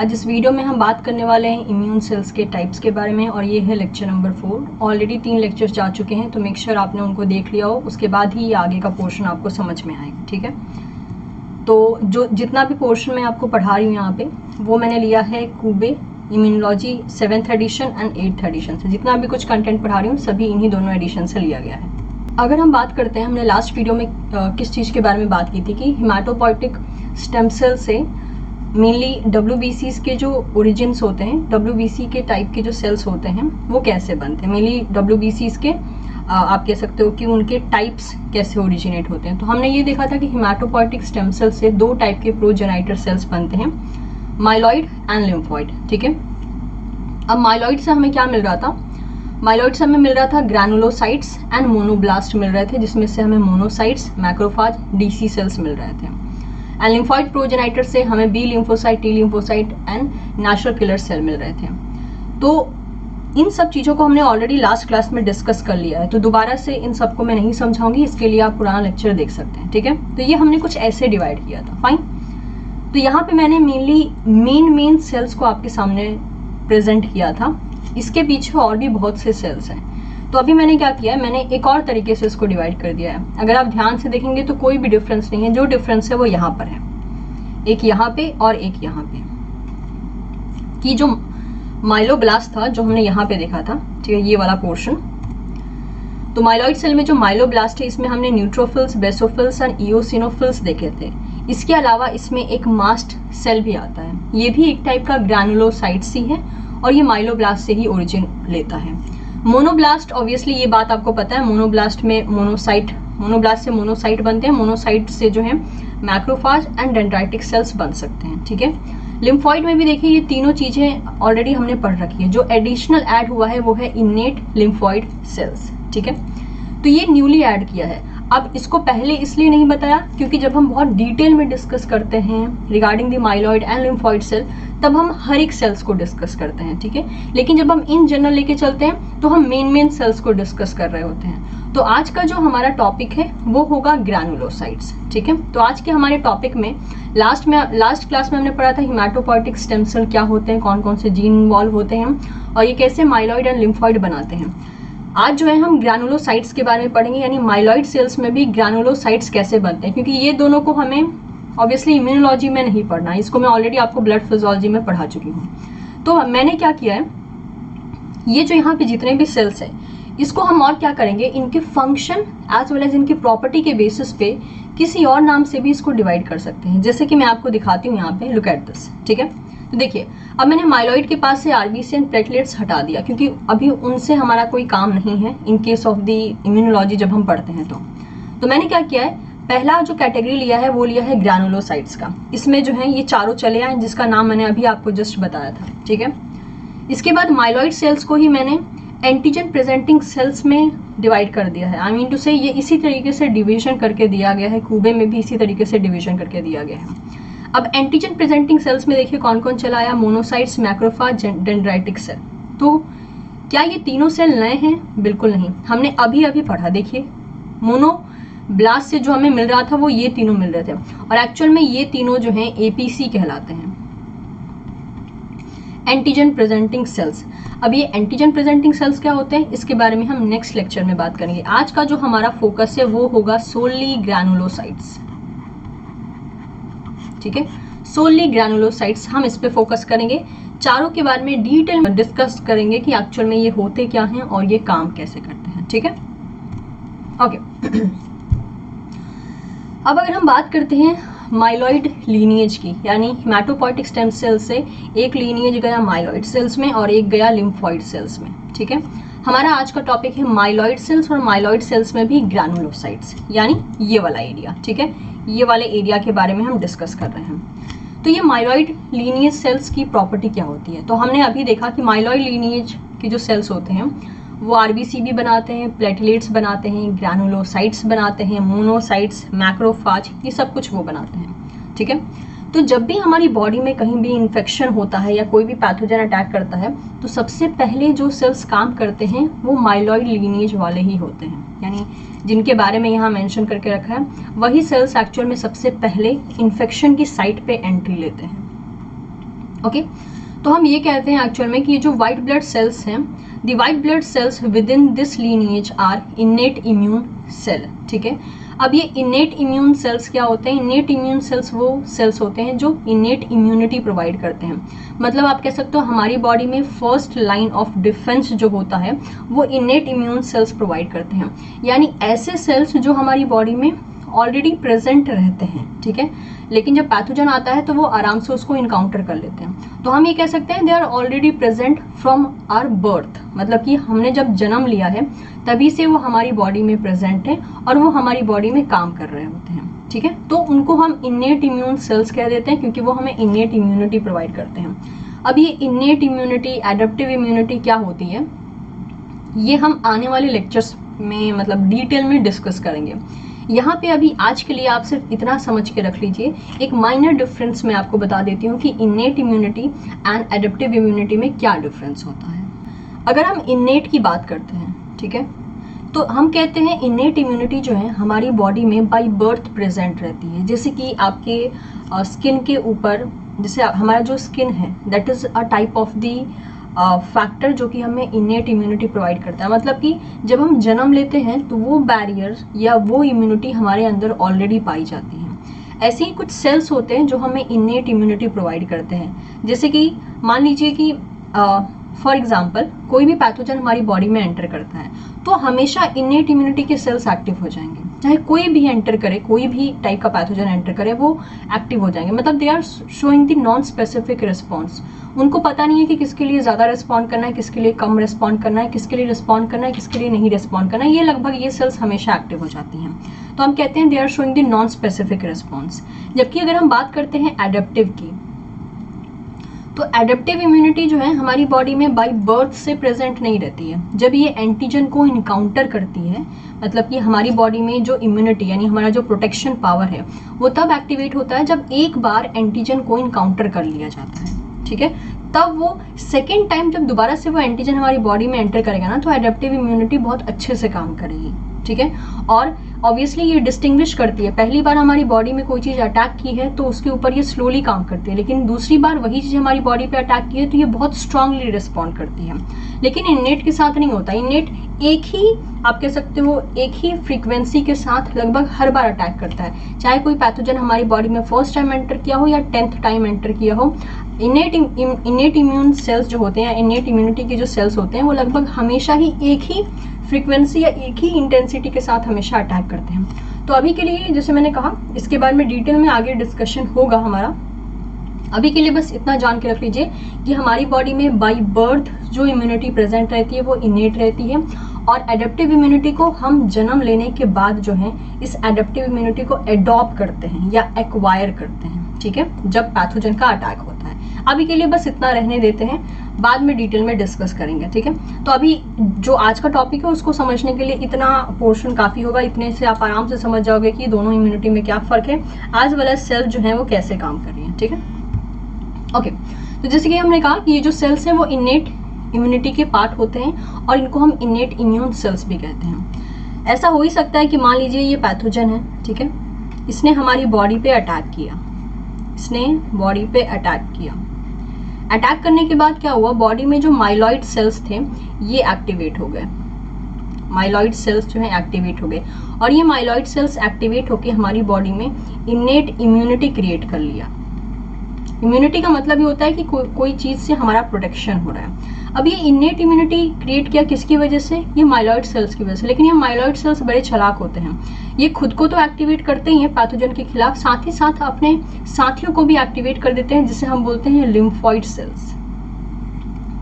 आज इस वीडियो में हम बात करने वाले हैं इम्यून सेल्स के टाइप्स के बारे में और ये है लेक्चर नंबर 4। ऑलरेडी 3 लेक्चर्स जा चुके हैं, तो मेक श्योर आपने उनको देख लिया हो, उसके बाद ही ये आगे का पोर्शन आपको समझ में आएगा। ठीक है, तो जो जितना भी पोर्शन मैं आपको पढ़ा रही हूँ यहाँ पे, वो मैंने लिया है Kuby immunology 7th edition and 8th edition से। जितना भी कुछ कंटेंट पढ़ा रही हूँ सभी इन्हीं दोनों एडिशन से लिया गया है। अगर हम बात करते हैं, हमने लास्ट वीडियो में किस चीज़ के बारे में बात की थी कि हिमाटोपोइटिक स्टेम सेल से मेनली WBCs के जो ओरिजिन्स होते हैं, WBC के टाइप के जो सेल्स होते हैं वो कैसे बनते हैं। मेनली WBCs के आप कह सकते हो कि उनके टाइप्स कैसे ओरिजिनेट होते हैं। तो हमने ये देखा था कि हिमाटोपोइटिक स्टेम सेल से 2 टाइप के प्रोजेनाइटर सेल्स बनते हैं, माइलॉइड एंड लिम्फॉइड। ठीक है, अब माइलॉइड से हमें क्या मिल रहा था? माइलॉइड से हमें मिल रहा था ग्रैनुलोसाइट्स एंड मोनोब्लास्ट मिल रहे थे, जिसमें से हमें मोनोसाइट्स, मैक्रोफाज, DC सेल्स मिल रहे थे। एंड लिम्फॉइड प्रोजेनाइटर से हमें B lymphocyte, T lymphocyte and natural killer cell मिल रहे थे। तो इन सब चीज़ों को हमने ऑलरेडी लास्ट क्लास में डिस्कस कर लिया है, तो दोबारा से इन सबको मैं नहीं समझाऊंगी, इसके लिए आप पुराना लेक्चर देख सकते हैं। ठीक है, तो ये हमने कुछ ऐसे डिवाइड किया था। फाइन, तो यहाँ पे मैंने मेनली मेन सेल्स को आपके सामने प्रेजेंट किया था। इसके पीछे और भी बहुत से सेल्स हैं, तो अभी मैंने क्या किया है, मैंने एक और तरीके से इसको डिवाइड कर दिया है। अगर आप ध्यान से देखेंगे तो कोई भी डिफरेंस नहीं है, जो डिफरेंस है वो यहाँ पर है, एक यहाँ पे और एक यहाँ पे। कि जो माइलोब्लास्ट था जो हमने यहाँ पे देखा था, ठीक है, ये वाला पोर्शन, तो माइलॉइड सेल में जो माइलोब्लास्ट है इसमें हमने न्यूट्रोफिल्स, बेसोफिल्स एंड इओसिनोफिल्स देखे थे। इसके अलावा इसमें एक मास्ट सेल भी आता है, ये भी एक टाइप का ग्रैनुलोसाइट्स ही है और ये माइलोब्लास्ट से ही ओरिजिन लेता है। मोनोब्लास्ट, ऑब्वियसली ये बात आपको पता है, मोनोब्लास्ट में मोनोब्लास्ट से मोनोसाइट बनते हैं, मोनोसाइट से जो है मैक्रोफाज एंड डेंड्राइटिक सेल्स बन सकते हैं। ठीक है, लिम्फॉइड में भी देखिए ये तीनों चीजें ऑलरेडी हमने पढ़ रखी है। जो एडिशनल ऐड हुआ है वो है इनेट लिम्फॉइड सेल्स। ठीक है, तो ये न्यूली ऐड किया है। अब इसको पहले इसलिए नहीं बताया क्योंकि जब हम बहुत डिटेल में डिस्कस करते हैं regarding the myeloid and lymphoid cell, तब हम हर एक सेल्स को डिस्कस करते हैं। ठीक है, लेकिन जब हम इन जनरल लेके चलते हैं तो हम मेन सेल्स को डिस्कस कर रहे होते हैं। तो आज का जो हमारा टॉपिक है वो होगा ग्रैनुलोसाइट्स। ठीक है, तो आज के हमारे टॉपिक में लास्ट क्लास में हमने पढ़ा था हिमाटोपोइटिक स्टेम सेल क्या होते हैं, कौन कौन से जीन इन्वॉल्व होते हैं और ये कैसे माइलॉइड एंड लिम्फॉइड बनाते हैं। आज जो है हम ग्रैनुलोसाइट्स के बारे में पढ़ेंगे, यानी माइलॉइड सेल्स में भी ग्रैनुलोसाइट्स कैसे बनते हैं, क्योंकि ये दोनों को हमें ऑब्वियसली इम्यूनोलॉजी में नहीं पढ़ना, इसको मैं ऑलरेडी आपको ब्लड फिजियोलॉजी में पढ़ा चुकी हूँ। तो मैंने क्या किया है, ये जो यहाँ पे जितने भी सेल्स हैं इसको हम और क्या करेंगे, इनके फंक्शन एज वेल एज इनकी प्रॉपर्टी के बेसिस पे किसी और नाम से भी इसको डिवाइड कर सकते हैं। जैसे कि मैं आपको दिखाती हूँ यहाँ पे, लुक एट दिस। ठीक है, तो देखिए अब मैंने माइलॉइड के पास से RBC एंड प्लेटलेट्स हटा दिया क्योंकि अभी उनसे हमारा कोई काम नहीं है in case of the immunology जब हम पढ़ते हैं। तो मैंने क्या किया है, पहला जो कैटेगरी लिया है वो लिया है ग्रैनुलोसाइट्स का। इसमें जो है ये चारों चले आए जिसका नाम मैंने अभी आपको जस्ट बताया था। ठीक है, इसके बाद माइलॉइड सेल्स को ही मैंने एंटीजन प्रेजेंटिंग सेल्स में डिवाइड कर दिया है। आई मीन टू से ये इसी तरीके से डिवीजन करके दिया गया है, कूबे में भी इसी तरीके से डिवीजन करके दिया गया है। अब एंटीजन प्रेजेंटिंग सेल्स में देखिए कौन कौन चला आया, मोनोसाइट्स, मैक्रोफाज, डेंड्राइटिक सेल। तो क्या ये तीनों सेल नए हैं? बिल्कुल नहीं, हमने अभी अभी पढ़ा। देखिए मोनोब्लास्ट से जो हमें मिल रहा था वो ये तीनों मिल रहे थे और एक्चुअल में ये तीनों जो हैं APC कहलाते हैं, एंटीजन प्रेजेंटिंग सेल्स। अब ये एंटीजन प्रेजेंटिंग सेल्स क्या होते हैं इसके बारे में हम नेक्स्ट लेक्चर में बात करेंगे। आज का जो हमारा फोकस है वो होगा सोनली ग्रैनुलोसाइट्स। ठीक है, सोनली ग्रैनुलोसाइट्स, हम इस पे फोकस करेंगे। चारों के बारे में डिटेल में डिस्कस करेंगे कि एक्चुअल में ये होते क्या हैं और ये काम कैसे करते हैं। ठीक है, ओके। अब अगर हम बात करते हैं माइलॉइड लीनिएज की, यानी हिमाटोपोइटिक स्टेम सेल से एक लीनिएज गया माइलॉइड सेल्स में और एक गया लिम्फॉइड सेल्स में। ठीक है, हमारा आज का टॉपिक है माइलॉइड सेल्स और माइलॉइड सेल्स में भी ग्रैनुलोसाइट्स, यानी ये वाला एरिया। ठीक है, ये वाले एरिया के बारे में हम डिस्कस कर रहे हैं। तो ये माइलॉइड लीनिएज सेल्स की प्रॉपर्टी क्या होती है, तो हमने अभी देखा कि माइलॉइड लीनिएज के जो सेल्स होते हैं वो RBC भी बनाते हैं, प्लेटलेट्स बनाते हैं, ग्रैनुलोसाइट्स बनाते हैं, मोनोसाइट्स, मैक्रोफाज, ये सब कुछ वो बनाते हैं। ठीक है, तो जब भी हमारी बॉडी में कहीं भी इन्फेक्शन होता है या कोई भी पैथोजन अटैक करता है तो सबसे पहले जो सेल्स काम करते हैं वो माइलॉइड लीनिएज वाले ही होते हैं, यानी जिनके बारे में यहाँ मेंशन करके रखा है वही सेल्स एक्चुअल में सबसे पहले इन्फेक्शन की साइट पे एंट्री लेते हैं। ओके, तो हम ये कहते हैं एक्चुअल में कि ये जो व्हाइट ब्लड सेल्स हैं, the white blood cells within this lineage are innate immune cell, ठीक है। अब ये इनेट इम्यून सेल्स क्या होते हैं? इनेट इम्यून सेल्स वो सेल्स होते हैं जो इनेट इम्यूनिटी प्रोवाइड करते हैं। मतलब आप कह सकते हो हमारी बॉडी में फर्स्ट लाइन ऑफ डिफेंस जो होता है वो इनेट इम्यून सेल्स प्रोवाइड करते हैं, यानी ऐसे सेल्स जो हमारी बॉडी में ऑलरेडी प्रेजेंट रहते हैं, ठीक है, लेकिन जब पैथोजन आता है तो वो आराम से उसको इनकाउंटर कर लेते हैं। तो हम ये कह सकते हैं they are already present from our birth, मतलब कि हमने जब जन्म लिया है तभी से वो हमारी बॉडी में प्रेजेंट है और वो हमारी बॉडी में काम कर रहे होते हैं, ठीक है। तो उनको हम इनेट इम्यून सेल्स कह देते हैं क्योंकि वो हमें इनेट इम्यूनिटी प्रोवाइड करते हैं। अब ये इनेट इम्यूनिटी, एडेप्टिव इम्यूनिटी क्या होती है, ये हम आने वाले लेक्चर्स में मतलब डिटेल में डिस्कस करेंगे। यहाँ पे अभी आज के लिए आप सिर्फ इतना समझ के रख लीजिए, एक माइनर डिफरेंस मैं आपको बता देती हूँ कि innate immunity and adaptive immunity में क्या डिफरेंस होता है। अगर हम इनेट की बात करते हैं, ठीक है, तो हम कहते हैं इनेट इम्यूनिटी जो है हमारी बॉडी में बाय बर्थ प्रेजेंट रहती है। जैसे कि आपके स्किन के ऊपर, जैसे हमारा जो स्किन है that is a type of the factor जो कि हमें इनेट इम्यूनिटी प्रोवाइड करता है। मतलब कि जब हम जन्म लेते हैं तो वो बैरियर या वो इम्यूनिटी हमारे अंदर ऑलरेडी पाई जाती है। ऐसे ही कुछ सेल्स होते हैं जो हमें इनेट इम्यूनिटी प्रोवाइड करते हैं। जैसे कि मान लीजिए कि फॉर एग्जाम्पल कोई भी पैथोजन हमारी बॉडी में एंटर करता है तो हमेशा इनेट इम्यूनिटी के सेल्स एक्टिव हो जाएंगे, चाहे कोई भी एंटर करे, कोई भी टाइप का पैथोजन एंटर करे वो एक्टिव हो जाएंगे। मतलब they are showing the non specific response. उनको पता नहीं है कि किसके लिए ज़्यादा रिस्पॉन्ड करना है, किसके लिए कम रिस्पॉन्ड करना है, किसके लिए रिस्पॉन्ड करना है, किसके लिए नहीं रिस्पॉन्ड करना है। ये लगभग ये सेल्स हमेशा एक्टिव हो जाती हैं, तो हम कहते हैं they are showing the non specific response. जबकि अगर हम बात करते हैं एडेप्टिव की, तो एडेप्टिव इम्यूनिटी जो है हमारी बॉडी में बाय बर्थ से प्रेजेंट नहीं रहती है। जब ये एंटीजन को इनकाउंटर करती है, मतलब कि हमारी बॉडी में जो इम्यूनिटी यानी हमारा जो प्रोटेक्शन पावर है वो तब एक्टिवेट होता है जब एक बार एंटीजन को इनकाउंटर कर लिया जाता है, ठीक है। तब वो सेकेंड टाइम जब दोबारा से वो एंटीजन हमारी बॉडी में एंटर करेगा ना, तो एडेप्टिव इम्यूनिटी बहुत अच्छे से काम करेगी, ठीक है। और ऑब्वियसली ये डिस्टिंग्विश करती है, पहली बार हमारी बॉडी में कोई चीज़ अटैक की है तो उसके ऊपर ये स्लोली काम करती है, लेकिन दूसरी बार वही चीज़ हमारी बॉडी पे अटैक की है तो ये बहुत स्ट्रांगली रिस्पॉन्ड करती है। लेकिन इनेट के साथ नहीं होता। इनेट एक ही, आप कह सकते हो एक ही फ्रीक्वेंसी के साथ लगभग हर बार अटैक करता है, चाहे कोई पैथोजन हमारी बॉडी में फर्स्ट टाइम एंटर किया हो या 10th टाइम एंटर किया हो। इनेट इम्यून सेल्स जो होते हैं, इनेट इम्यूनिटी के जो सेल्स होते हैं वो लगभग हमेशा ही एक ही फ्रीक्वेंसी या एक ही इंटेंसिटी के साथ हमेशा अटैक करते हैं। तो अभी के लिए जैसे मैंने कहा इसके बारे में डिटेल में आगे डिस्कशन होगा हमारा। अभी के लिए बस इतना जान के रख लीजिए कि हमारी बॉडी में बाय बर्थ जो इम्यूनिटी प्रेजेंट रहती है वो इनेट रहती है, और एडेप्टिव इम्यूनिटी को हम जन्म लेने के बाद जो है इस एडेप्टिव इम्यूनिटी को एडॉप्ट करते हैं या एक्वायर करते हैं, ठीक है, जब पैथोजन का अटैक होता है। अभी के लिए बस इतना रहने देते हैं, बाद में डिटेल में डिस्कस करेंगे, ठीक है। तो अभी जो आज का टॉपिक है उसको समझने के लिए इतना पोर्शन काफी होगा, इतने से आप आराम से समझ जाओगे कि दोनों इम्यूनिटी में क्या फर्क है, आज वाला सेल जो है वो कैसे काम कर रही है, ठीक है। ओके, तो जैसे कि हमने कहा कि ये जो सेल्स हैं वो इनेट इम्यूनिटी के पार्ट होते हैं और इनको हम इनेट इम्यून सेल्स भी कहते हैं। ऐसा हो ही सकता है कि मान लीजिए ये पैथोजन है, ठीक है, इसने हमारी बॉडी पे अटैक किया, इसने बॉडी पे अटैक किया। अटैक करने के बाद क्या हुआ, बॉडी में जो माइलॉइड सेल्स थे ये एक्टिवेट हो गए, माइलॉइड सेल्स जो है एक्टिवेट हो गए, और ये माइलॉइड सेल्स एक्टिवेट होकर हमारी बॉडी में इनेट इम्यूनिटी क्रिएट कर लिया। इम्यूनिटी का मतलब ये होता है कि कोई चीज से हमारा प्रोटेक्शन हो रहा है। अब ये इनेट इम्यूनिटी क्रिएट किया किसकी वजह से, ये माइलॉइड सेल्स की वजह से। लेकिन ये माइलॉइड सेल्स बड़े चालाक होते हैं, ये खुद को तो एक्टिवेट करते ही हैं पैथोजन के खिलाफ, साथ ही साथ अपने साथियों को भी एक्टिवेट कर देते हैं, जिसे हम बोलते हैं लिम्फॉइड सेल्स,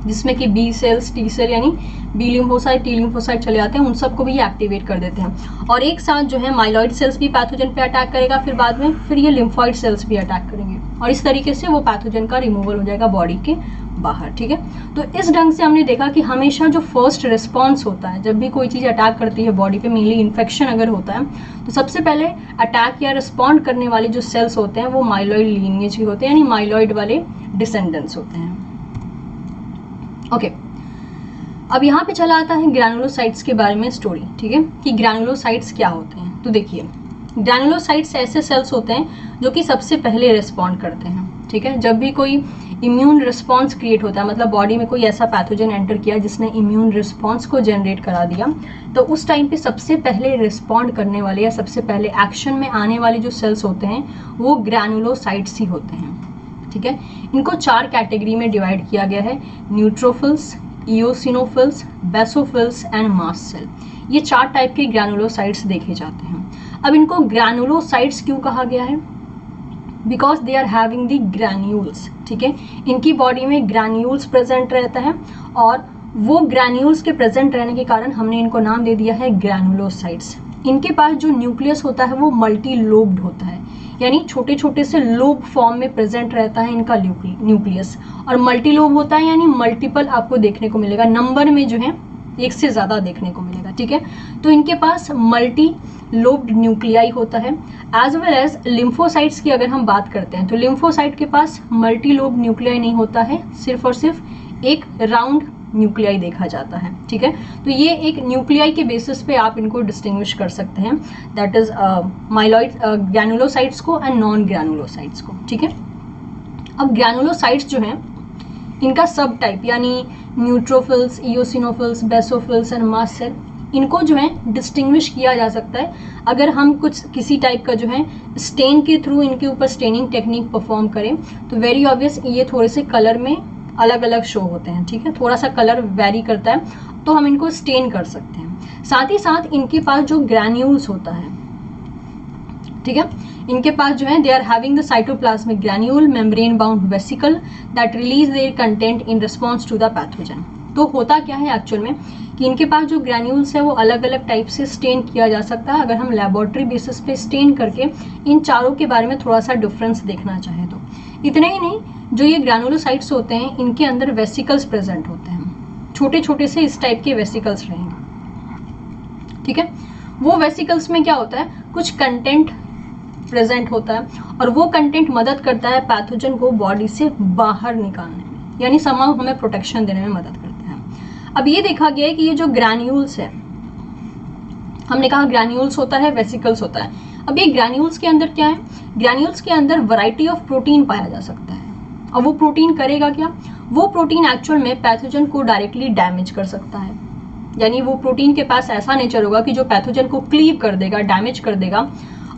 जिसमें कि बी सेल्स, टी सेल यानी बी लिम्फोसाइट, टी लिम्फोसाइट चले आते हैं, उन सबको भी एक्टिवेट कर देते हैं। और एक साथ जो है माइलॉइड सेल्स भी पैथोजन पे अटैक करेगा, फिर बाद में फिर ये लिम्फॉइड सेल्स भी अटैक करेंगे, और इस तरीके से वो पैथोजन का रिमूवल हो जाएगा बॉडी के बाहर, ठीक है। तो इस ढंग से हमने देखा कि हमेशा जो फर्स्ट रिस्पॉन्स होता है जब भी कोई चीज़ अटैक करती है बॉडी पे, मेनली इन्फेक्शन अगर होता है, तो सबसे पहले अटैक या रिस्पॉन्ड करने वाले जो सेल्स होते हैं वो माइलॉइड लीनिएज के होते हैं, यानी माइलॉइड वाले डिसेंडेंट्स होते हैं। ओके, अब यहाँ पे चला आता है ग्रैनुलोसाइट्स के बारे में स्टोरी, ठीक है, कि ग्रैनुलोसाइट्स क्या होते हैं। तो देखिए, ग्रैनुलोसाइट्स ऐसे सेल्स होते हैं जो कि सबसे पहले रिस्पॉन्ड करते हैं, ठीक है। जब भी कोई इम्यून रिस्पॉन्स क्रिएट होता है, मतलब बॉडी में कोई ऐसा पैथोजन एंटर किया जिसने इम्यून रिस्पॉन्स को जनरेट करा दिया, तो उस टाइम पे सबसे पहले रिस्पॉन्ड करने वाले या सबसे पहले एक्शन में आने वाले जो सेल्स होते हैं वो ग्रैनुलोसाइट्स ही होते हैं। ठीक है, इनको 4 कैटेगरी में डिवाइड किया गया है, neutrophils, eosinophils, basophils and mast cell. ये 4 टाइप के ग्रैनुलोसाइट्स देखे जाते हैं। अब इनको ग्रैनुलोसाइट्स क्यों कहा गया है? Because they are having the granules. ठीक है, इनकी बॉडी में ग्रैन्यूल्स प्रेजेंट रहता है और वो ग्रैन्यूल्स के प्रेजेंट रहने के कारण हमने इनको नाम दे दिया है ग्रैनुलोसाइट्स। इनके पास जो न्यूक्लियस होता है वो मल्टी लोब्ड होता है, यानी छोटे छोटे से लोब फॉर्म में प्रेजेंट रहता है इनका न्यूक्लियस, और मल्टी लोब होता है यानी मल्टीपल आपको देखने को मिलेगा, नंबर में जो है एक से ज्यादा देखने को मिलेगा। ठीक है, तो इनके पास मल्टी लोब्ड न्यूक्लियाई होता है। एज वेल एज लिम्फोसाइट्स की अगर हम बात करते हैं तो लिम्फोसाइट के पास मल्टी लोब्ड न्यूक्लियाई नहीं होता है, सिर्फ और सिर्फ एक राउंड न्यूक्लियाई देखा जाता है। ठीक है, तो ये एक न्यूक्लियाई के बेसिस पे आप इनको डिस्टिंग्विश कर सकते हैं, दैट इज माइलॉइड ग्रैनुलोसाइट्स को एंड नॉन ग्रैनुलोसाइट्स को। ठीक है, अब ग्रैनुलोसाइट्स जो हैं इनका सब टाइप यानी neutrophils, eosinophils, basophils and mast cell, इनको जो है डिस्टिंग्विश किया जा सकता है अगर हम कुछ किसी टाइप का जो है स्टेन के थ्रू इनके ऊपर स्टेनिंग टेक्निक परफॉर्म करें तो वेरी ऑब्वियस ये थोड़े से कलर में अलग अलग शो होते हैं। ठीक है, थोड़ा सा कलर वेरी करता है तो हम इनको स्टेन कर सकते हैं। साथ ही साथ इनके पास जो ग्रैन्यूल्स होता है, ठीक है, इनके पास जो है they are having the cytoplasmic granule membrane bound vesicle that release their content in response to the pathogen. तो होता क्या है एक्चुअल में कि इनके पास जो ग्रैन्यूल्स है वो अलग अलग टाइप से स्टेन किया जा सकता है। अगर हम लेबोरेटरी बेसिस पे स्टेन करके इन चारों के बारे में थोड़ा सा डिफरेंस देखना चाहें तो इतना ही नहीं, जो ये ग्रैनुलोसाइट्स होते हैं इनके अंदर वेसिकल्स प्रेजेंट होते हैं, छोटे छोटे से इस टाइप के वेसिकल्स रहेंगे। ठीक है, वो वेसिकल्स में क्या होता है, कुछ कंटेंट प्रेजेंट होता है और वो कंटेंट मदद करता है पैथोजन को बॉडी से बाहर निकालने में, यानी समाव हमें प्रोटेक्शन देने में मदद करता है। अब ये देखा गया है कि ये जो ग्रैन्यूल्स है, हमने कहा ग्रैन्यूल्स होता है, वेसिकल्स होता है। अब ये ग्रैन्यूल्स के अंदर क्या है, ग्रैन्यूल्स के अंदर वैरायटी ऑफ प्रोटीन पाया जा सकता है। और वो प्रोटीन करेगा क्या, वो प्रोटीन एक्चुअल में पैथोजन को डायरेक्टली डैमेज कर सकता है, यानी वो प्रोटीन के पास ऐसा नेचर होगा कि जो पैथोजन को क्लीव कर देगा, डैमेज कर देगा।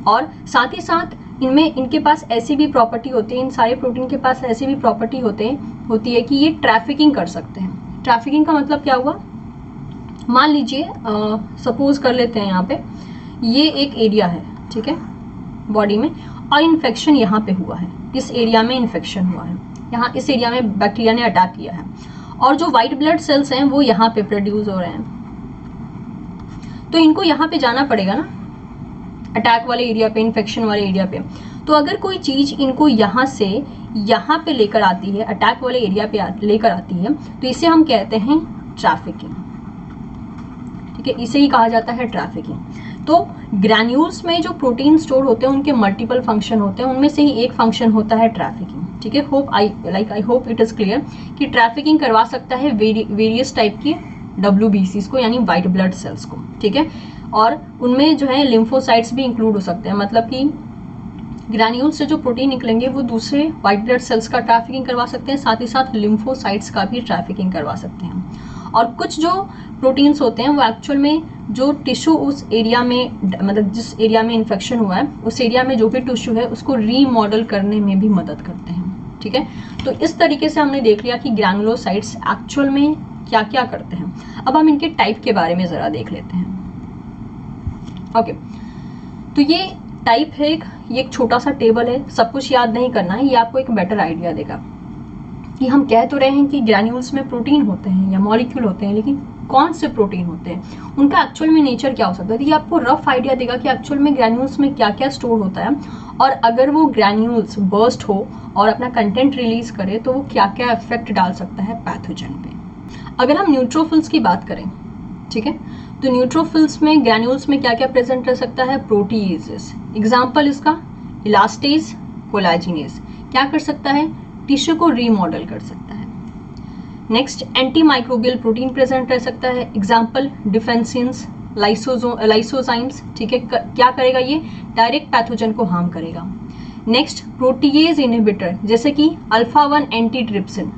और साथ ही साथ इनमें इनके पास ऐसी भी प्रॉपर्टी होती है, इन सारे प्रोटीन के पास ऐसी भी प्रॉपर्टी होती है कि ये ट्रैफिकिंग कर सकते हैं। ट्रैफिकिंग का मतलब क्या हुआ, मान लीजिए सपोज कर लेते हैं यहाँ पे ये एक एरिया है, ठीक है, बॉडी में, और इन्फेक्शन यहाँ पे हुआ है, इस एरिया में इन्फेक्शन हुआ है, यहाँ इस एरिया में बैक्टीरिया ने अटैक किया है और जो व्हाइट ब्लड सेल्स हैं वो यहाँ पे प्रोड्यूस हो रहे हैं, तो इनको यहाँ पे जाना पड़ेगा ना, अटैक वाले एरिया पे, इन्फेक्शन वाले एरिया पे। तो अगर कोई चीज इनको यहाँ से यहाँ पे लेकर आती है, अटैक वाले एरिया पे लेकर आती है, तो इसे हम कहते हैं ट्रैफिकिंग। ठीक है, इसे ही कहा जाता है ट्रैफिकिंग। तो ग्रैन्यूल्स में जो प्रोटीन स्टोर होते हैं उनके मल्टीपल फंक्शन होते हैं, उनमें से ही एक फंक्शन होता है ट्रैफिकिंग। ठीक है, I hope it is clear कि ट्रैफिकिंग करवा सकता है वेरियस टाइप की WBCs को, यानी व्हाइट ब्लड सेल्स को। ठीक है, और उनमें जो है लिम्फोसाइट्स भी इंक्लूड हो सकते हैं, मतलब कि ग्रैन्यूल्स से जो प्रोटीन निकलेंगे वो दूसरे व्हाइट ब्लड सेल्स का ट्रैफिकिंग करवा सकते हैं, साथ ही साथ लिम्फोसाइट्स का भी ट्रैफिकिंग करवा सकते हैं। और कुछ जो प्रोटीन्स होते हैं वो एक्चुअल में जो टिश्यू उस एरिया में, मतलब जिस एरिया में इन्फेक्शन हुआ है उस एरिया में जो भी टिश्यू है उसको रीमॉडल करने में भी मदद करते हैं। ठीक है, तो इस तरीके से हमने देख लिया कि ग्रैनुलोसाइट्स एक्चुअल में क्या क्या करते हैं। अब हम इनके टाइप के बारे में जरा देख लेते हैं। ओके, तो ये टाइप है, ये एक छोटा सा टेबल है, सब कुछ याद नहीं करना है, ये आपको एक बेटर आइडिया देगा कि हम कह तो रहे हैं कि ग्रैन्यूल्स में प्रोटीन होते हैं या मॉलिक्यूल होते हैं, लेकिन कौन से प्रोटीन होते हैं, उनका एक्चुअल में नेचर क्या हो सकता है। तो ये आपको रफ आइडिया देगा कि एक्चुअल में ग्रैन्यूल्स में क्या क्या स्टोर होता है, और अगर वो ग्रैन्यूल्स बर्स्ट हो और अपना कंटेंट रिलीज करे तो वो क्या क्या इफेक्ट डाल सकता है पैथोजन पे। अगर हम न्यूट्रोफिल्स की बात करें, ठीक है, तो न्यूट्रोफिल्स में ग्रैन्यूल्स में क्या क्या प्रेजेंट रह सकता है, प्रोटीएजेस। एग्जाम्पल इसका इलास्टेज, कोलाजिनेज। क्या कर सकता है, टिश्यू को रीमॉडल कर सकता है। Next, anti microbial protein present रह सकता है। Example defensins, lysozymes. ठीक है, क्या करेगा, ये डायरेक्ट पैथोजन को हार्म करेगा। नेक्स्ट प्रोटीएज इनहिबिटर जैसे कि अल्फा 1 एंटीट्रिप्सिन,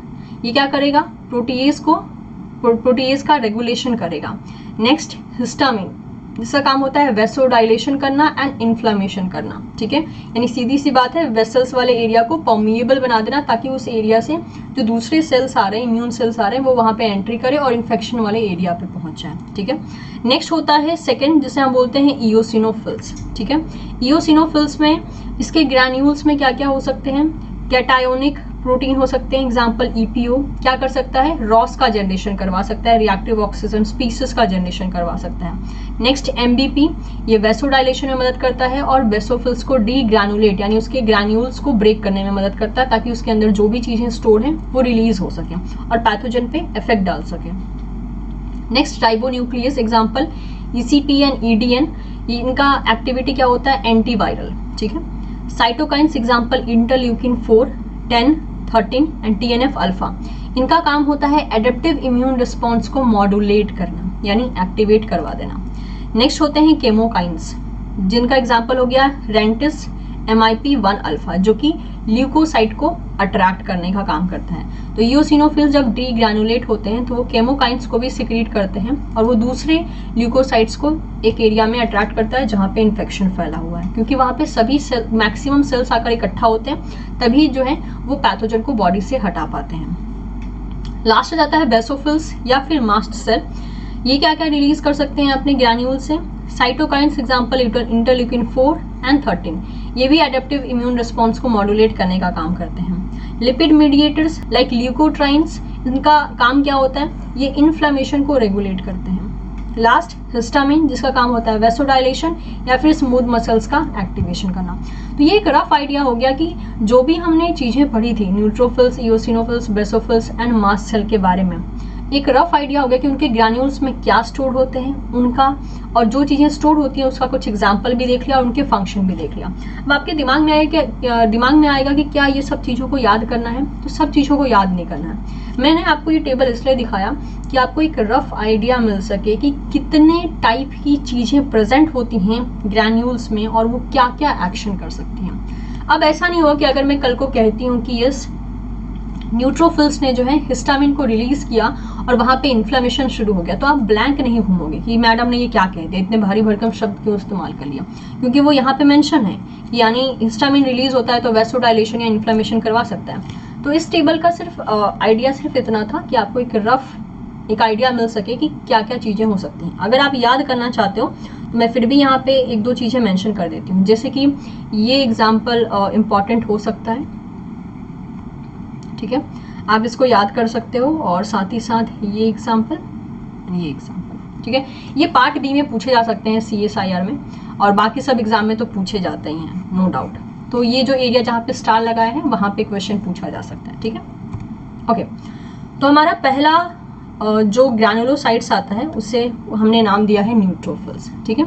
ये क्या करेगा, प्रोटीएज का रेगुलेशन करेगा। नेक्स्ट हिस्टामिन, जिसका काम होता है वेसोडाइलेशन करना एंड इन्फ्लेमेशन करना, ठीक है, यानी सीधी सी बात है वेसल्स वाले एरिया को परमिएबल बना देना ताकि उस एरिया से जो दूसरे सेल्स आ रहे हैं, इम्यून सेल्स आ रहे हैं, वो वहाँ पे एंट्री करे और इन्फेक्शन वाले एरिया पे पहुंच जाए, ठीक है। नेक्स्ट होता है सेकेंड, जिसे हम बोलते हैं इओसिनोफिल्स, ठीक है। इओसिनोफिल्स में इसके ग्रैन्यूल्स में क्या क्या हो सकते हैं, कैटायोनिक प्रोटीन हो सकते हैं, एग्जाम्पल ईपीओ क्या कर सकता है, रॉस का जनरेशन करवा सकता है, रिएक्टिव ऑक्सीजन स्पीसीज का जनरेशन करवा सकता है। नेक्स्ट एमबीपी, ये वेसोडाइलेशन में मदद करता है और बेसोफिल्स को डी ग्रैनुलेट यानी उसके ग्रैन्यूल्स को ब्रेक करने में मदद करता है ताकि उसके अंदर जो भी चीजें स्टोर हैं वो रिलीज हो सके और पैथोजन पे इफेक्ट डाल सके। Next ribonuclease, example ECP and EDN, इनका एक्टिविटी क्या होता है, एंटीवायरल, ठीक है। Cytokines, example interleukin 4, 10, 13 and TNF alpha, इनका काम होता है एडेप्टिव इम्यून रिस्पॉन्स को मॉड्यूलेट करना यानी एक्टिवेट करवा देना। नेक्स्ट होते हैं केमोकाइंस, जिनका एग्जाम्पल हो गया रेंटिस, MIP-1 अल्फा, जो कि ल्यूकोसाइट को अट्रैक्ट करने का काम करता है। तो इओसिनोफिल्स जब डी ग्रैनुलेट होते हैं तो वो केमोकाइंस को भी सिक्रीट करते हैं और वो दूसरे ल्यूकोसाइट्स को एक एरिया में अट्रैक्ट करता है जहाँ पे इन्फेक्शन फैला हुआ है, क्योंकि वहाँ पे सभी सेल मैक्सिमम सेल्स आकर इकट्ठा होते हैं, तभी जो है वो पैथोजन को बॉडी से हटा पाते हैं। लास्ट आ जाता है बेसोफिल्स या फिर मास्ट सेल, ये क्या क्या रिलीज कर सकते हैं अपने ग्रैन्यूल से, साइटोकाइंस, एग्जाम्पल इंटरल्यूकिन 4 एंड 13, ये भी एडेप्टिव इम्यून रिस्पॉन्स को मॉड्यूलेट करने का काम करते हैं। लिपिड मीडिएटर्स लाइक ल्यूकोट्राइन्स, इनका काम क्या होता है, ये इन्फ्लेमेशन को रेगुलेट करते हैं। लास्ट हिस्टामिन, जिसका काम होता है वेसोडाइलेशन या फिर स्मूथ मसल्स का एक्टिवेशन करना। तो ये एक रफ आइडिया हो गया कि जो भी हमने चीजें पढ़ी थी neutrophils, eosinophils, basophils and mast cell के बारे में, एक रफ आइडिया हो गया कि उनके ग्रैन्यूल्स में क्या स्टोर होते हैं उनका, और जो चीजें स्टोर होती हैं उसका कुछ एग्जाम्पल भी देख लिया और उनके फंक्शन भी देख लिया। अब आपके दिमाग में आएगा कि क्या ये सब चीजों को याद करना है, तो सब चीजों को याद नहीं करना है। मैंने आपको ये टेबल इसलिए दिखाया कि आपको एक रफ आइडिया मिल सके कि कितने टाइप की चीजें प्रेजेंट होती हैं ग्रैन्यूल्स में और वो क्या क्या एक्शन कर सकती हैं। अब ऐसा नहीं हुआ कि अगर मैं कल को कहती हूँ कि यस न्यूट्रोफिल्स ने जो है हिस्टामिन को रिलीज किया और वहां पे इन्फ्लेमेशन शुरू हो गया, तो आप ब्लैंक नहीं घूमोगे कि मैडम ने ये क्या कह दिया, इतने भारी भरकम शब्द क्यों इस्तेमाल कर लिया, क्योंकि वो यहाँ पे मेंशन है कि यानी हिस्टामिन रिलीज होता है तो वेसोडाइलेशन या इन्फ्लेमेशन करवा सकता है। तो इस टेबल का सिर्फ आइडिया सिर्फ इतना था कि आपको एक आइडिया मिल सके कि क्या क्या चीजें हो सकती हैं। अगर आप याद करना चाहते हो तो मैं फिर भी यहाँ पे एक दो चीजें मेंशन कर देती हूँ, जैसे कि ये एग्जाम्पल इम्पॉर्टेंट हो सकता है, ठीक है, आप इसको याद कर सकते हो, और साथ ही साथ ये एग्जाम्पल, ठीक है, ये पार्ट बी में पूछे जा सकते हैं CSIR में, और बाकी सब एग्जाम में तो पूछे जाते ही हैं नो डाउट। तो ये जो एरिया जहाँ पे स्टार लगाया है वहां पे क्वेश्चन पूछा जा सकता है, ठीक है। ओके, तो हमारा पहला जो ग्रैनुलोसाइट्स आता है उसे हमने नाम दिया है न्यूट्रोफिल्स, ठीक है।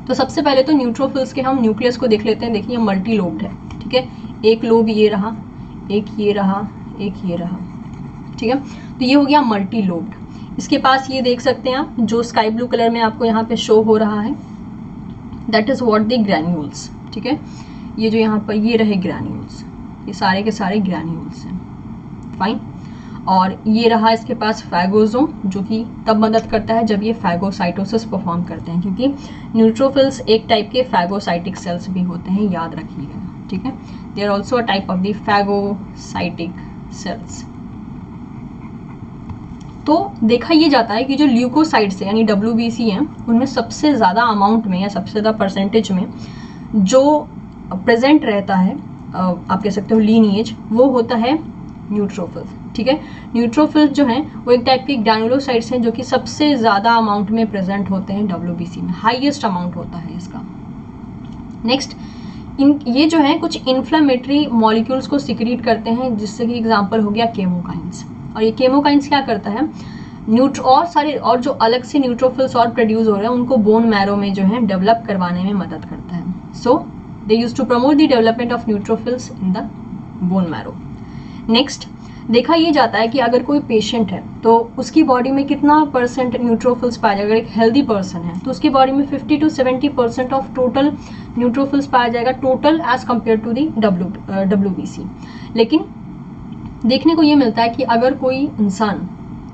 तो सबसे पहले तो न्यूट्रोफिल्स के हम न्यूक्लियस को देख लेते हैं। देखिए मल्टी लोब्ड है, ठीक है, एक लोब ये रहा, एक ये रहा, एक ये रहा, ठीक है, तो ये हो गया मल्टी लोब्ड। इसके पास ये देख सकते हैं आप, जो स्काई ब्लू कलर में आपको यहाँ पे शो हो रहा है, that is what the granules, ठीक है, ये जो यहाँ पर ये रहे ग्रैन्यूल्स, ये सारे के सारे ग्रैन्यूल्स हैं, फाइन। और ये रहा इसके पास फैगोसोम, जो कि तब मदद करता है जब ये फैगोसाइटोसिस परफॉर्म करते हैं, क्योंकि न्यूट्रोफिल्स एक टाइप के फैगोसाइटिक सेल्स भी होते हैं, याद रखिएगा, ठीक है, they are also a type of the phagocytic cells. तो देखा ये जाता है कि जो ल्यूकोसाइट्स है यानी WBC हैं, उनमें सबसे ज्यादा अमाउंट में या सबसे ज्यादा परसेंटेज में जो प्रेजेंट रहता है, आप कह सकते हो लीनिएज, वो होता है न्यूट्रोफिल्स, ठीक है। न्यूट्रोफिल्स जो हैं वो एक टाइप के ग्रैनुलोसाइट्स हैं जो कि सबसे ज्यादा अमाउंट में प्रेजेंट होते हैं WBC में, हाईएस्ट अमाउंट होता है इसका। नेक्स्ट, ये जो है कुछ इन्फ्लेमेटरी मॉलिक्यूल्स को सिक्रीट करते हैं, जिससे कि एग्जांपल हो गया केमोकाइंस। और ये केमोकाइंस क्या करता है, और जो अलग से न्यूट्रोफिल्स और प्रोड्यूस हो रहे हैं उनको बोन मैरो में जो है डेवलप करवाने में मदद करता है। So they use to promote the development of neutrophils in the bone marrow. Next, देखा ये जाता है कि अगर कोई पेशेंट है तो उसकी बॉडी में कितना परसेंट न्यूट्रोफिल्स पाया जाएगा। अगर एक हेल्दी पर्सन है तो उसकी बॉडी में 50 to 70% ऑफ टोटल न्यूट्रोफिल्स पाया जाएगा, total as compare to the WBC। लेकिन देखने को ये मिलता है कि अगर कोई इंसान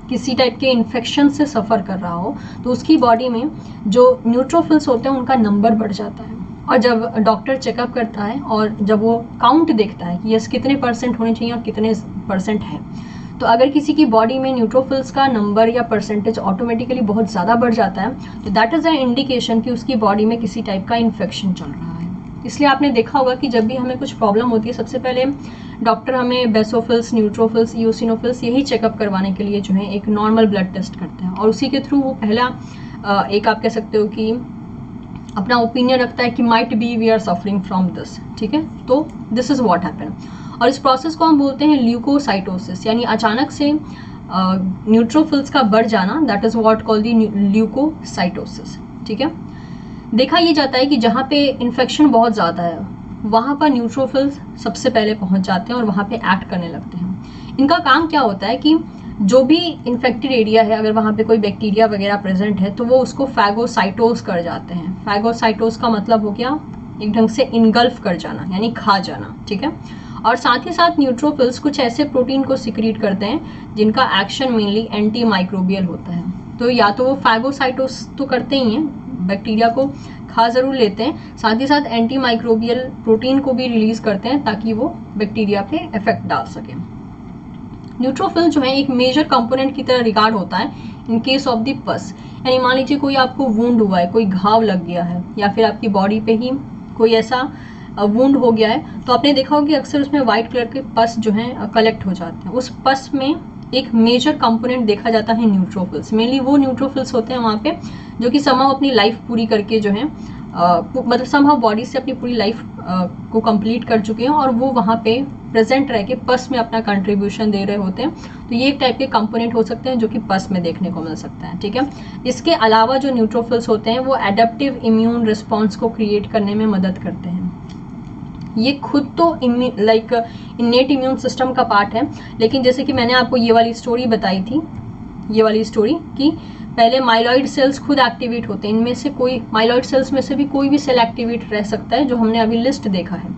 किसी टाइप के इन्फेक्शन से सफ़र कर रहा हो तो उसकी बॉडी में जो न्यूट्रोफिल्स होते हैं उनका नंबर बढ़ जाता है। और जब डॉक्टर चेकअप करता है और जब वो काउंट देखता है कि यस कितने परसेंट होने चाहिए और कितने परसेंट है, तो अगर किसी की बॉडी में न्यूट्रोफिल्स का नंबर या परसेंटेज ऑटोमेटिकली बहुत ज़्यादा बढ़ जाता है तो दैट इज़ अ इंडिकेशन कि उसकी बॉडी में किसी टाइप का इन्फेक्शन चल रहा है। इसलिए आपने देखा होगा कि जब भी हमें कुछ प्रॉब्लम होती है सबसे पहले डॉक्टर हमें बेसोफिल्स, न्यूट्रोफिल्स, इओसिनोफिल्स यही चेकअप करवाने के लिए जो है एक नॉर्मल ब्लड टेस्ट करते हैं और उसी के थ्रू वो पहला एक आप कह सकते हो कि अपना ओपिनियन रखता है कि might be we are suffering from this. ठीक है, तो दिस इज व्हाट हैपन। और इस प्रोसेस को हम बोलते हैं ल्यूकोसाइटोसिस, यानी अचानक से न्यूट्रोफिल्स का बढ़ जाना, that is what called the leukocytosis. ठीक है, देखा ये जाता है कि जहाँ पे इन्फेक्शन बहुत ज़्यादा है वहाँ पर न्यूट्रोफिल्स सबसे पहले पहुँच जाते हैं और वहाँ पे एक्ट करने लगते हैं। इनका काम क्या होता है कि जो भी इन्फेक्टेड एरिया है अगर वहाँ पे कोई बैक्टीरिया वगैरह प्रेजेंट है तो वो उसको फैगोसाइटोस कर जाते हैं। फैगोसाइटोस का मतलब हो गया एक ढंग से इनगल्फ कर जाना, यानी खा जाना। ठीक है, और साथ ही साथ न्यूट्रोफिल्स कुछ ऐसे प्रोटीन को सिक्रीट करते हैं जिनका एक्शन मेनली एंटी माइक्रोबियल होता है। तो या तो वो फैगोसाइटोस तो करते ही हैं, बैक्टीरिया को खा जरूर लेते हैं, साथ ही साथ एंटी माइक्रोबियल प्रोटीन को भी रिलीज करते हैं ताकि वो बैक्टीरिया पे इफेक्ट डाल सके। न्यूट्रोफिल जो है एक मेजर कंपोनेंट की तरह रिगार्ड होता है इन केस ऑफ द पस, यानी मान लीजिए कोई आपको वुंड हुआ है, कोई घाव लग गया है या फिर आपकी बॉडी पे ही कोई ऐसा वुंड हो गया है तो आपने देखा होगा कि अक्सर उसमें व्हाइट कलर के पस जो हैं कलेक्ट हो जाते हैं। उस पस में एक मेजर कंपोनेंट देखा जाता है न्यूट्रोफिल्स। मेनली वो न्यूट्रोफिल्स होते हैं वहाँ पे जो कि समहाउ अपनी लाइफ पूरी करके जो है मतलब समहाउ बॉडी से अपनी पूरी लाइफ को कंप्लीट कर चुके हैं और वो वहाँ पे प्रेजेंट रह के पस में अपना कंट्रीब्यूशन दे रहे होते हैं। तो ये एक टाइप के कंपोनेंट हो सकते हैं जो कि पस में देखने को मिल सकते हैं। ठीक है, इसके अलावा जो न्यूट्रोफिल्स होते हैं वो एडेप्टिव इम्यून रिस्पॉन्स को क्रिएट करने में मदद करते हैं। ये खुद तो लाइक इन्नेट इम्यून सिस्टम का पार्ट है, लेकिन जैसे कि मैंने आपको ये वाली स्टोरी बताई थी, ये वाली स्टोरी कि पहले माइलॉइड सेल्स खुद एक्टिवेट होते हैं। इनमें से कोई माइलॉइड सेल्स में से भी कोई भी सेल एक्टिवेट रह सकता है जो हमने अभी लिस्ट देखा है,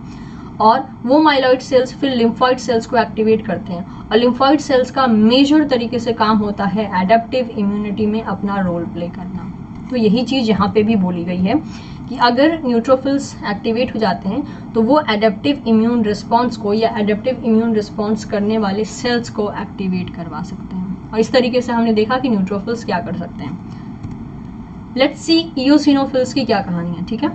और वो माइलॉइड सेल्स फिर लिम्फॉइड सेल्स को एक्टिवेट करते हैं। और लिम्फॉइड सेल्स का मेजर तरीके से काम होता है एडेप्टिव इम्यूनिटी में अपना रोल प्ले करना। तो यही चीज़ यहाँ पे भी बोली गई है कि अगर न्यूट्रोफिल्स एक्टिवेट हो जाते हैं तो वो एडेप्टिव इम्यून रिस्पॉन्स को या एडेप्टिव इम्यून रिस्पॉन्स करने वाले सेल्स को एक्टिवेट करवा सकते हैं। और इस तरीके से हमने देखा कि न्यूट्रोफिल्स क्या कर सकते हैं। लेट्स सी इओसिनोफिल्स की क्या कहानी है। ठीक है,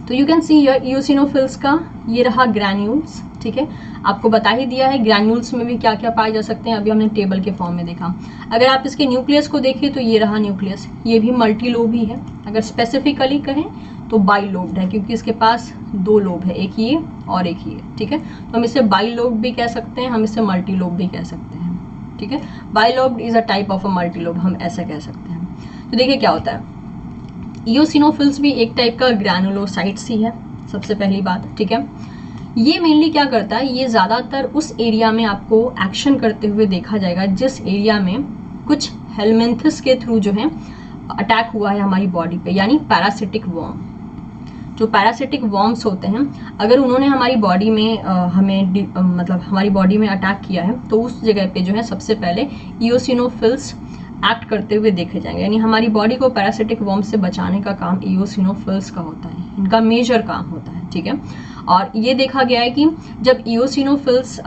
तो you can see here eosinophils का ये रहा ग्रैन्यूल्स। ठीक है, आपको बता ही दिया है ग्रैन्यूल्स में भी क्या क्या पाए जा सकते हैं, अभी हमने टेबल के फॉर्म में देखा। अगर आप इसके न्यूक्लियस को देखें तो ये रहा न्यूक्लियस, ये भी मल्टी लोब ही है। अगर स्पेसिफिकली कहें तो बाई लोब्ड है क्योंकि इसके पास दो लोब है, एक ये और एक ये। ठीक है, तो हम इसे बाई लोब भी कह सकते हैं, हम इसे मल्टी लोब भी कह सकते हैं। ठीक है, by lobed is a type of a multi lobe, हम ऐसा कह सकते हैं। तो देखिए क्या होता है, इओसिनोफिल्स भी एक टाइप का ग्रैनुलोसाइट्स ही है, सबसे पहली बात। ठीक है, ये मेनली क्या करता है, ये ज़्यादातर उस एरिया में आपको एक्शन करते हुए देखा जाएगा जिस एरिया में कुछ हेलमिंथस के थ्रू जो है अटैक हुआ है हमारी बॉडी पे, यानी पैरासिटिक वर्म। जो पैरासिटिक वर्म्स होते हैं अगर उन्होंने हमारी बॉडी में मतलब हमारी बॉडी में अटैक किया है तो उस जगह पे जो है सबसे पहले इओसिनोफिल्स एक्ट करते हुए देखे जाएंगे। यानी हमारी बॉडी को पैरासिटिक वर्म से बचाने का काम इओसिनोफिल्स का होता है, इनका मेजर काम होता है। ठीक है, और ये देखा गया है कि जब इओसिनोफिल्स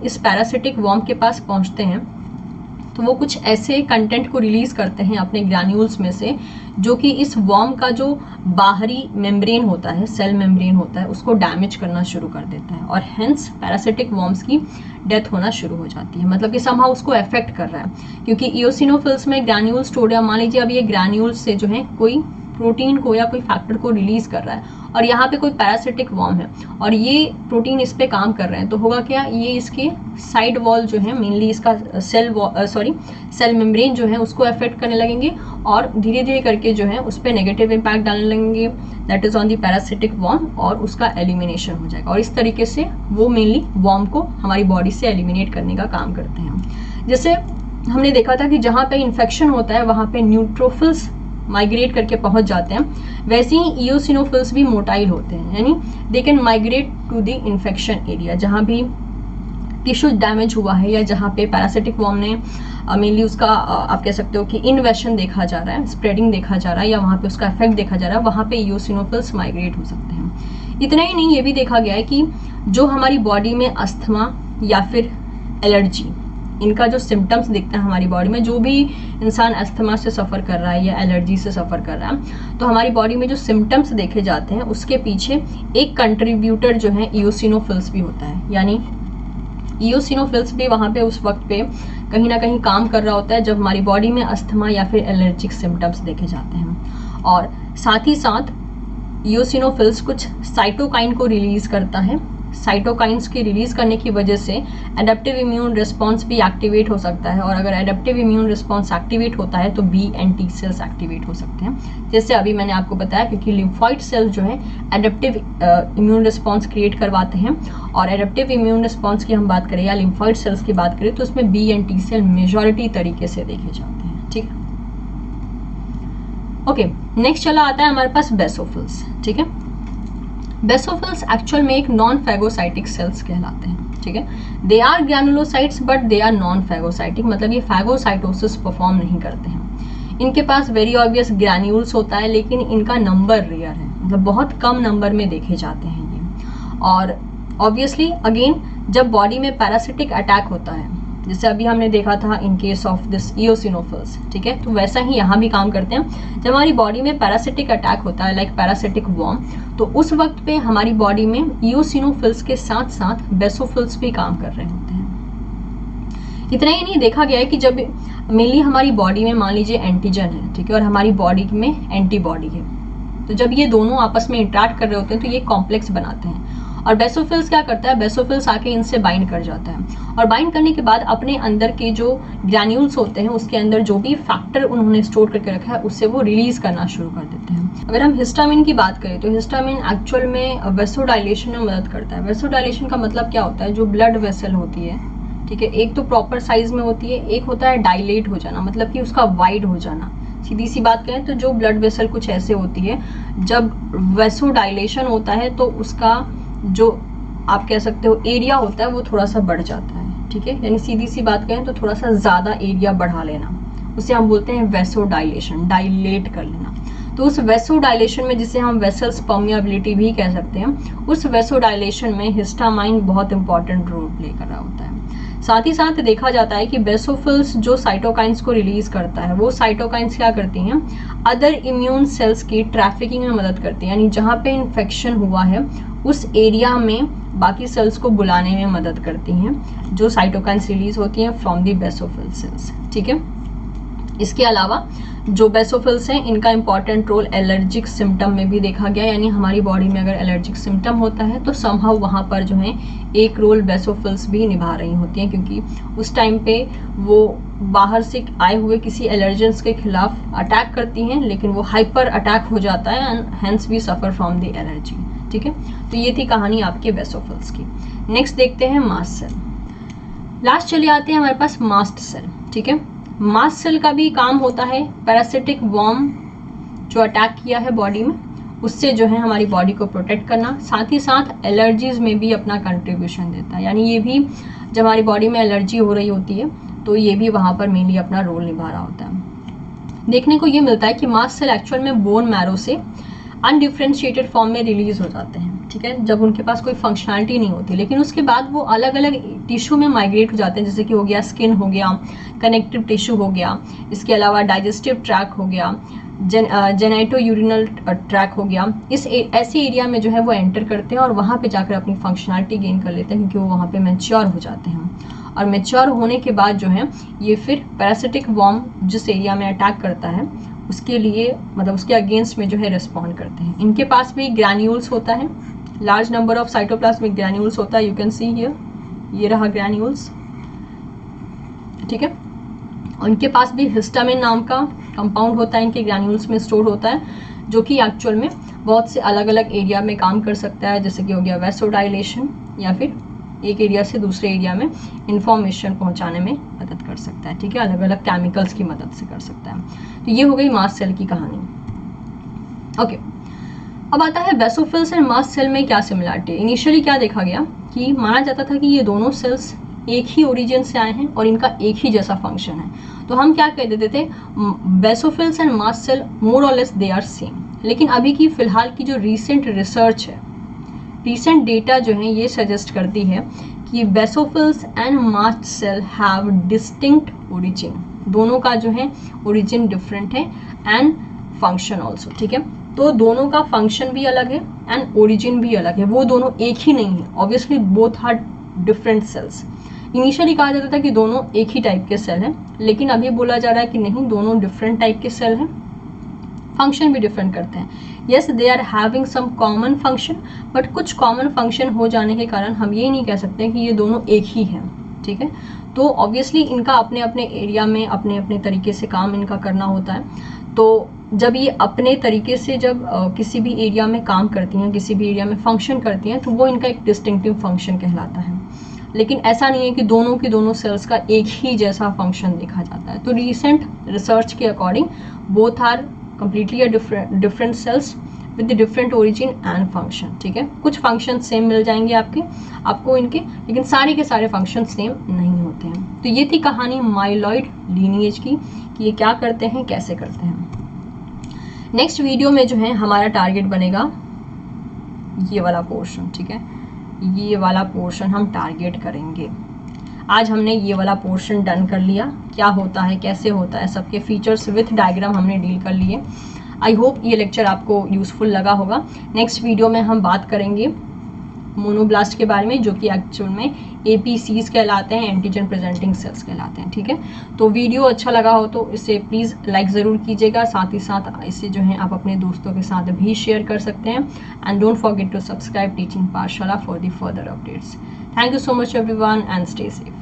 इस पैरासिटिक वर्म के पास पहुंचते हैं तो वो कुछ ऐसे कंटेंट को रिलीज करते हैं अपने ग्रैन्यूल्स में से जो कि इस वर्म का जो बाहरी मेम्ब्रेन होता है, सेल मेम्ब्रेन होता है, उसको डैमेज करना शुरू कर देता है और हेंस पैरासिटिक वर्म्स की डेथ होना शुरू हो जाती है। मतलब कि समहाउ उसको अफेक्ट कर रहा है क्योंकि इओसिनोफिल्स में ग्रैन्यूल्स स्टोर्ड है। मान लीजिए अब ये ग्रैन्यूल्स से जो है कोई प्रोटीन को या कोई फैक्टर को रिलीज कर रहा है और यहाँ पे कोई पैरासिटिक वॉर्म है और ये प्रोटीन इस पे काम कर रहे हैं, तो होगा क्या, ये इसके साइड वॉल जो है मेनली इसका सेल मेम्ब्रेन जो है उसको अफेक्ट करने लगेंगे और धीरे धीरे करके जो है उस पर नेगेटिव इम्पैक्ट डालने लगेंगे, that is on the parasitic worm, और उसका एलिमिनेशन हो जाएगा। और इस तरीके से वो मेनली वॉर्म को हमारी बॉडी से एलिमिनेट करने का काम करते हैं। जैसे हमने देखा था कि जहाँ पे इन्फेक्शन होता है वहाँ पे न्यूट्रोफिल्स माइग्रेट करके पहुंच जाते हैं, वैसे ही इओसिनोफिल्स भी मोटाइल होते हैं, यानी they can migrate to the infection area, जहाँ भी टिश्यू डैमेज हुआ है या जहाँ पे पैरासिटिक वॉर्म ने मेनली उसका आप कह सकते हो कि इन्वेशन देखा जा रहा है, स्प्रेडिंग देखा जा रहा है, या वहाँ पे उसका इफेक्ट देखा जा रहा है, वहाँ पे इओसिनोफिल्स माइग्रेट हो सकते हैं। इतना ही नहीं, ये भी देखा गया है कि जो हमारी बॉडी में अस्थमा या फिर एलर्जी, इनका जो सिम्टम्स दिखता है हमारी बॉडी में, जो भी इंसान अस्थमा से सफ़र कर रहा है या एलर्जी से सफ़र कर रहा है, तो हमारी बॉडी में जो सिम्टम्स देखे जाते हैं उसके पीछे एक कंट्रीब्यूटर जो है इओसिनोफिल्स भी होता है। यानी इओसिनोफिल्स भी वहाँ पे उस वक्त पे कहीं ना कहीं काम कर रहा होता है जब हमारी बॉडी में अस्थमा या फिर एलर्जिक सिम्टम्स देखे जाते हैं। और साथ ही साथ इओसिनोफिल्स कुछ साइटोकाइन को रिलीज करता है। साइटोकाइंस की रिलीज करने की वजह से एडेप्टिव इम्यून रिस्पॉन्स भी एक्टिवेट हो सकता है, और अगर एडेप्टिव इम्यून रिस्पॉन्स एक्टिवेट होता है तो B and T cells activate हो सकते हैं, जैसे अभी मैंने आपको बताया, क्योंकि लिम्फॉइड सेल्स जो है एडेप्टिव इम्यून रिस्पॉन्स क्रिएट करवाते हैं। और एडेप्टिव इम्यून रिस्पॉन्स की हम बात करें या लिम्फॉइड सेल्स की बात करें तो उसमें B and T cell majority तरीके से देखे जाते हैं। ठीक है, ओके, नेक्स्ट चला आता है हमारे पास बेसोफिल्स। ठीक है, बेसोफिल्स एक्चुअल में एक नॉन फैगोसाइटिक सेल्स कहलाते हैं। ठीक है, they are granulocytes but they are non phagocytic, मतलब ये फैगोसाइटोसिस परफॉर्म नहीं करते हैं। इनके पास वेरी ऑब्वियस ग्रैन्यूल्स होता है, लेकिन इनका नंबर रेयर है, मतलब बहुत कम नंबर में देखे जाते हैं ये। और ऑब्वियसली अगेन जब बॉडी में पैरासिटिक अटैक होता है, जैसे अभी हमने देखा था in case of this eosinophils, ठीक है, तो वैसा ही यहाँ भी काम करते हैं। जब हमारी बॉडी में पैरासिटिक अटैक होता है लाइक पैरासिटिक वॉर्म, तो उस वक्त पे हमारी बॉडी में इओसिनोफिल्स के साथ साथ बेसोफिल्स भी काम कर रहे होते हैं। इतना ही नहीं, देखा गया है कि जब मेनली हमारी बॉडी में मान लीजिए एंटीजन है, ठीक है, और हमारी बॉडी में एंटीबॉडी है, तो जब ये दोनों आपस में इंटरेक्ट कर रहे होते हैं तो ये कॉम्प्लेक्स बनाते हैं। और बेसोफिल्स क्या करता है, बेसोफिल्स आके इनसे बाइंड कर जाता है, और बाइंड करने के बाद अपने अंदर के जो ग्रैन्यूल्स होते हैं उसके अंदर जो भी फैक्टर उन्होंने स्टोर करके रखा है उससे वो रिलीज करना शुरू कर देते हैं। अगर हम हिस्टामिन की बात करें तो हिस्टामिन एक्चुअल में वेसोडाइलेशन में मदद करता है। वेसोडाइलेशन का मतलब क्या होता है, जो ब्लड वेसल होती है, ठीक है, एक तो प्रॉपर साइज में होती है, एक होता है डायलेट हो जाना, मतलब कि उसका वाइड हो जाना। सीधी सी बात करें तो जो ब्लड वेसल कुछ ऐसे होती है, जब वेसोडाइलेशन होता है तो उसका जो आप कह सकते हो एरिया होता है वो थोड़ा सा बढ़ जाता है। ठीक है, यानी सीधी सी बात करें तो थोड़ा सा ज्यादा एरिया बढ़ा लेना, उसे हम बोलते हैं वेसोडाइलेशन, डायलेट कर लेना। तो उस वेसोडाइलेशन में, जिसे हम वेसल्स परमिएबिलिटी भी कह सकते हैं, उस वेसोडाइलेशन में हिस्टामाइन बहुत इंपॉर्टेंट रोल प्ले कर रहा होता है। साथ ही साथ देखा जाता है कि बेसोफिल्स जो साइटोकाइंस को रिलीज करता है, वो साइटोकाइंस क्या करती हैं, अदर इम्यून सेल्स की ट्रैफिकिंग में मदद करती है, यानी जहाँ पे इन्फेक्शन हुआ है उस एरिया में बाकी सेल्स को बुलाने में मदद करती हैं, जो साइटोकाइंस रिलीज होती हैं फ्रॉम दी बेसोफिल सेल्स। ठीक है, इसके अलावा जो बेसोफिल्स हैं इनका इंपॉर्टेंट रोल एलर्जिक सिम्टम में भी देखा गया, यानी हमारी बॉडी में अगर एलर्जिक सिम्टम होता है तो समहाउ वहाँ पर जो है एक रोल बेसोफिल्स भी निभा रही होती हैं, क्योंकि उस टाइम पे वो बाहर से आए हुए किसी एलर्जेंस के खिलाफ अटैक करती हैं, लेकिन वो हाइपर अटैक हो जाता है and hence we suffer from the allergy. ठीक है, तो ये थी कहानी आपके बेसोफिल्स की। नेक्स्ट देखते हैं मास्ट सेल। लास्ट चले आते हैं हमारे पास मास्ट सेल। ठीक है, मास्ट सेल का भी काम होता है पैरासिटिक वॉर्म जो अटैक किया है बॉडी में, उससे जो है हमारी बॉडी को प्रोटेक्ट करना, साथ ही साथ एलर्जीज में भी अपना कंट्रीब्यूशन देता है, यानी ये भी जब हमारी बॉडी में एलर्जी हो रही होती है तो ये भी वहाँ पर मेनली अपना रोल निभा रहा होता है। देखने को ये मिलता है कि मास्ट सेल एक्चुअल में बोन मैरो से अनडिफ्रेंशिएटेड फॉर्म में रिलीज हो जाते हैं। ठीक है, जब उनके पास कोई फंक्शनैलिटी नहीं होती, लेकिन उसके बाद वो अलग अलग टिश्यू में माइग्रेट हो जाते हैं, जैसे कि हो गया स्किन हो गया, कनेक्टिव टिश्यू हो गया, इसके अलावा डाइजेस्टिव ट्रैक हो गया, जेनेटो यूरिनल ट्रैक हो गया। इस ऐसे एरिया में जो है वो एंटर करते हैं और वहाँ पे जाकर अपनी फंक्शनैलिटी गेन कर लेते हैं, क्योंकि वो वहाँ पे मैच्योर हो जाते हैं। और मैच्योर होने के बाद जो है ये फिर पैरासिटिक वॉर्म जिस एरिया में अटैक करता है उसके लिए मतलब उसके अगेंस्ट में जो है रिस्पॉन्ड करते हैं। इनके पास भी ग्रैन्यूल्स होता है, large number of cytoplasmic granules होता है, यू कैन सी हियर, ये रहा ग्रैन्यूल्स, ठीक है। उनके पास भी हिस्टामिन नाम का कंपाउंड होता है, इनके ग्रैन्यूल्स में स्टोर होता है, जो कि एक्चुअल में बहुत से अलग अलग एरिया में काम कर सकता है, जैसे कि हो गया वैसोडाइलेशन, या फिर एक एरिया से दूसरे एरिया में इंफॉर्मेशन पहुंचाने में मदद कर सकता है, ठीक है, अलग अलग केमिकल्स की मदद से कर सकता है। तो ये हो गई मास्ट सेल की कहानी। ओके, अब आता है बेसोफिल्स एंड मास्ट सेल में क्या सिमिलरिटी है। इनिशियली क्या देखा गया कि माना जाता था कि ये दोनों सेल्स एक ही ओरिजिन से आए हैं और इनका एक ही जैसा फंक्शन है, तो हम क्या कह देते थे, बेसोफिल्स एंड मास्ट सेल मोर और लेस दे आर सेम। लेकिन अभी की फिलहाल की जो रीसेंट रिसर्च है, रीसेंट डेटा जो है ये सजेस्ट करती है कि basophils and mast cell have distinct origin, दोनों का जो है ओरिजिन डिफरेंट है एंड फंक्शन ऑल्सो, ठीक है। तो दोनों का फंक्शन भी अलग है एंड ओरिजिन भी अलग है, वो दोनों एक ही नहीं है, obviously both are different cells. Initially कहा जाता था कि दोनों एक ही टाइप के सेल हैं, लेकिन अभी बोला जा रहा है कि नहीं, दोनों डिफरेंट टाइप के सेल हैं, फंक्शन भी डिफरेंट करते हैं। Yes, they are having some common function, but कुछ कॉमन फंक्शन हो जाने के कारण हम ये नहीं कह सकते कि ये दोनों एक ही हैं, ठीक है। तो ऑब्वियसली इनका अपने अपने एरिया में अपने अपने तरीके से काम इनका करना होता है। तो जब ये अपने तरीके से जब किसी भी एरिया में काम करती हैं, किसी भी एरिया में फंक्शन करती हैं, तो वो इनका एक डिस्टिंक्टिव फंक्शन कहलाता है। लेकिन ऐसा नहीं है कि दोनों की दोनों सेल्स का एक ही जैसा फंक्शन देखा जाता है। तो रिसेंट रिसर्च के according both are completely a different cells with the different origin and function, ठीक है। कुछ फंक्शन सेम मिल जाएंगे आपको इनके, लेकिन सारे के सारे फंक्शन सेम नहीं होते हैं। तो ये थी कहानी माइलॉइड लीनिएज की, कि ये क्या करते हैं, कैसे करते हैं। नेक्स्ट वीडियो में जो है हमारा टारगेट बनेगा ये वाला पोर्शन, ठीक है, ये वाला पोर्शन हम टारगेट करेंगे। आज हमने ये वाला पोर्शन डन कर लिया, क्या होता है, कैसे होता है, सबके फीचर्स विथ डायग्राम हमने डील कर लिए। आई होप ये लेक्चर आपको यूजफुल लगा होगा। नेक्स्ट वीडियो में हम बात करेंगे मोनोब्लास्ट के बारे में, जो कि एक्चुअल में APCs कहलाते हैं, एंटीजन प्रेजेंटिंग सेल्स कहलाते हैं, ठीक है। तो वीडियो अच्छा लगा हो तो इसे प्लीज़ लाइक ज़रूर कीजिएगा, साथ ही साथ इसे जो है आप अपने दोस्तों के साथ भी शेयर कर सकते हैं। And don't forget to subscribe teaching Pathshala for the further updates. Thank you so much everyone and stay safe.